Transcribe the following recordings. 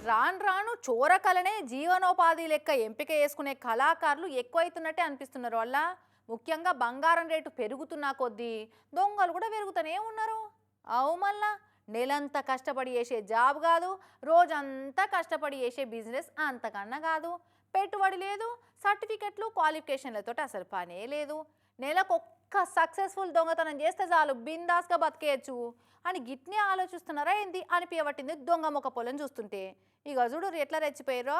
రాను రాను చోరకలనే జీవనోపాధి లెక్క ఎంపిక చేసుకునే కళాకారులు ఎక్కువైతున్నట్టే అనిపిస్తున్నారు వల్ల. ముఖ్యంగా బంగారం రేటు పెరుగుతున్న కొద్దీ దొంగలు కూడా పెరుగుతూనే ఉన్నారు. అవు మళ్ళా నెలంతా కష్టపడి చేసే జాబ్ కాదు, రోజంతా కష్టపడి చేసే బిజినెస్ అంతకన్నా కాదు. పెట్టుబడి లేదు, సర్టిఫికెట్లు క్వాలిఫికేషన్లతో అసలు పనే లేదు. నెలకొక్క సక్సెస్ఫుల్ దొంగతనం చేస్తే చాలు బిందాస్గా బతికేయచ్చు అని గిట్నే ఆలోచిస్తున్నారా ఏంది అనిపించబట్టింది దొంగ మొక్క పొలం చూస్తుంటే. ఇక చూడు ఎట్లా రెచ్చిపోయారో.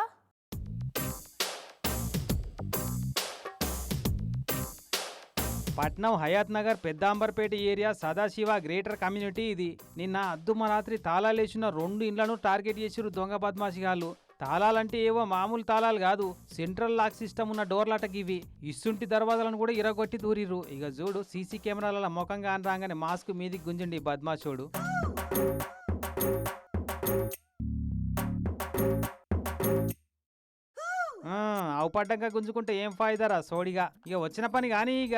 Patnam Hayathnagar Peddamberpet area Sadasiva greater community ఇది. నిన్న అద్దుమరాత్రి తాళాలేసిన 2 ఇండ్లను టార్గెట్ చేసిరు దొంగ బద్మాషిగాళ్ళు. తాళాలంటే ఏవో మామూలు తాళాలు కాదు, సెంట్రల్ లాక్ సిస్టమ్ ఉన్న డోర్లటకి ఇవి. ఇసుంటి దర్వాజాలను కూడా ఇరగొట్టి దూరిరు. ఇక చూడు సీసీ కెమెరాల ముఖంగా అని రాగానే మాస్క్ మీదికి గుంజండి బద్మాషోడు. అవపడ్డంగా గుంజుకుంటే ఏం ఫాయిదారా సోడిగా. ఇక వచ్చిన పని కానీ ఇక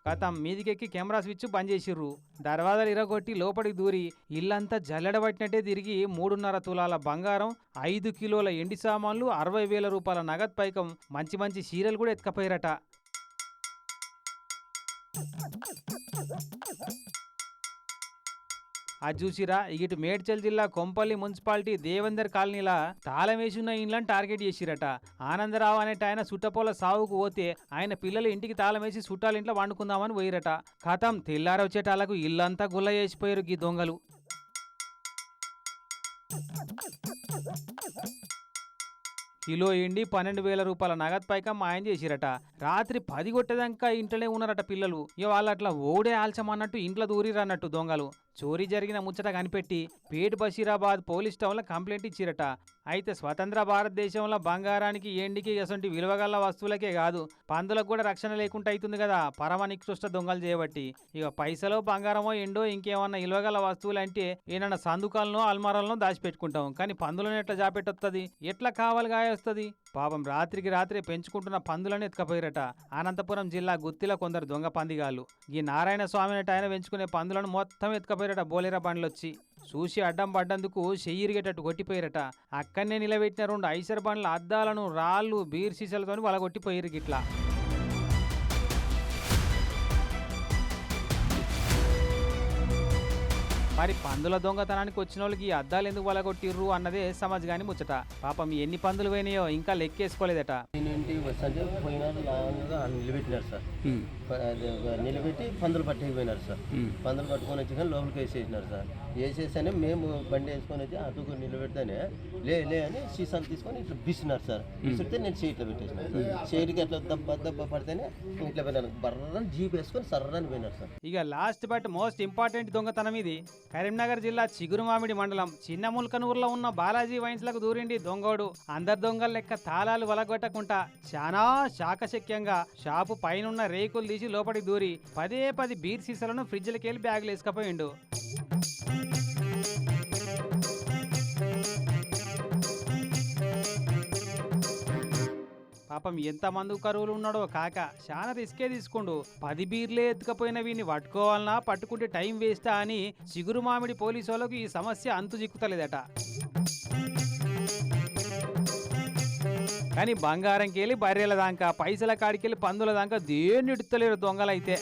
కథం మీదికెక్కి కెమెరా స్విచ్ బంద్ చేసిర్రు. దర్వాజాలు ఇరగొట్టి లోపలికి దూరి ఇల్లంతా జల్లెడబట్టినట్టే తిరిగి 3.5 తులాల బంగారం, 5 కిలోల ఎండి సామాన్లు, 60,000 రూపాయల నగదు పైకం, మంచి మంచి చీరలు కూడా ఎత్తుకపోయారట. అది చూసిరా, ఇటు మేడ్చల్ జిల్లా కొంపల్లి మున్సిపాలిటీ దేవేందర్ కాలనీలా తాళం వేసున్న ఇండ్లను టార్గెట్ చేసిరట. ఆనందరావు అనేట ఆయన సుట్టపోల సాగుకు పోతే ఆయన పిల్లలు ఇంటికి తాళం వేసి చుట్టాల ఇంట్లో వండుకుందామని పోయిరట. కథం తెల్లారొచ్చేటాలకు ఇల్లంతా గుల్ల చేసిపోయారు ఈ దొంగలు. కిలో ఎండి 12,000 రూపాయల నగదు పైకం మాయం చేసిరట. రాత్రి 10 కొట్టేదాకా ఇంట్లోనే ఉన్నారట పిల్లలు. ఇక వాళ్ళు అట్లా ఓడే ఆల్చమన్నట్టు ఇంట్లో దూరిరన్నట్టు దొంగలు. చోరీ జరిగిన ముచ్చట కనిపెట్టి పేట్ బషీరాబాద్ పోలీస్ టౌన్లో కంప్లైంట్ ఇచ్చిరట. అయితే స్వతంత్ర భారతదేశంలో బంగారానికి ఎండికి అసంటి విలువగల వస్తువులకే కాదు, పందులకు కూడా రక్షణ లేకుండా అవుతుంది కదా పరమ నికృష్ట దొంగలు చేయబట్టి. ఇక పైసలో బంగారమో ఎండో ఇంకేమన్నా విలువగల వస్తువులు అంటే ఏమన్నా సందుకాలనో అల్మారాలనో దాచిపెట్టుకుంటాం, కానీ పందులను ఎట్లా జాపెట్టొస్తుంది, ఎట్లా కావాలి గాయొస్తుంది. పాపం రాత్రికి రాత్రే పెంచుకుంటున్న పందులను ఎత్తుకపోయారట. అనంతపురం జిల్లా గుత్తిలో కొందరు దొంగ పందిగాళ్ళు ఈ నారాయణ స్వామి అనే ఆయన పెంచుకునే పందులను మొత్తం ఎత్తుకపోయారట. బోలేరా బండ్లొచ్చి చూసి అడ్డం పడ్డందుకు చెయ్యిరిగేటట్టు కొట్టిపోయారట. అక్కడనే నిలబెట్టిన 2 ఐసర్ బండ్ల అద్దాలను రాళ్ళు బీర్ సీసాలతో వలగొట్టిపోయారు గిట్లా. మరి పందుల దొంగతనానికి వచ్చిన వాళ్ళకి ఈ అద్దాలు ఎందుకు వలగొట్టిర్రు అన్నదే సమజ్ గాని ముచ్చట. పాపం ఎన్ని పందులు పోయినాయో ఇంకా లెక్కేసుకోలేదట. నిలబెట్టినారు సార్, నిలబెట్టి పందులు పట్టుకుపోయినారు సార్. పందులు పట్టుకొని వచ్చి కానీ లోపలికి వేసేసినారు సార్. వేసేసానే మేము బండి వేసుకొని వచ్చి అటుకు నిలబెడితేనే లే అని సీసాలు తీసుకొని ఇట్లా బిసినారు సార్. బిసిడితే నేను చేతిలో పెట్టేసినాను. చేతికి అట్లా దెబ్బ పడితేనే ఇట్లా పోయినారు. బర్రని జీప్ వేసుకొని సర్రని పోయినారు సార్. ఇక లాస్ట్ బట్ మోస్ట్ ఇంపార్టెంట్ దొంగతనం ఇది. కరీంనగర్ జిల్లా చిగురుమామిడి మండలం చిన్న ముల్కనూరులో ఉన్న బాలాజీ వైన్స్లకు దూరిండి దొంగోడు. అందరు దొంగల లెక్క తాళాలు వలగొట్టకుండా చాలా శాకశక్యంగా షాపు పైనున్న రేకులు తీసి లోపలికి దూరి 10 బీర్ సీసాలను ఫ్రిడ్జ్లకెళ్ళి బ్యాగులు వేసుకపోయిండు. పాపం ఎంతమంది కరువులు ఉన్నాడో కాక చాలా రిస్కే తీసుకుండు. 10 బీర్లే ఎత్తుకపోయిన వీడిని పట్టుకోవాలన్నా పట్టుకుంటే టైం వేస్టా అని చిగురు మామిడి పోలీసు వాళ్ళకు ఈ సమస్య అంతు చిక్కుతలేదట. కానీ బంగారంకెళ్ళి బర్రెల దాకా, పైసల కాడికెళ్ళి పందుల దాకా దేన్ని ఇడుతలేరు దొంగలైతే.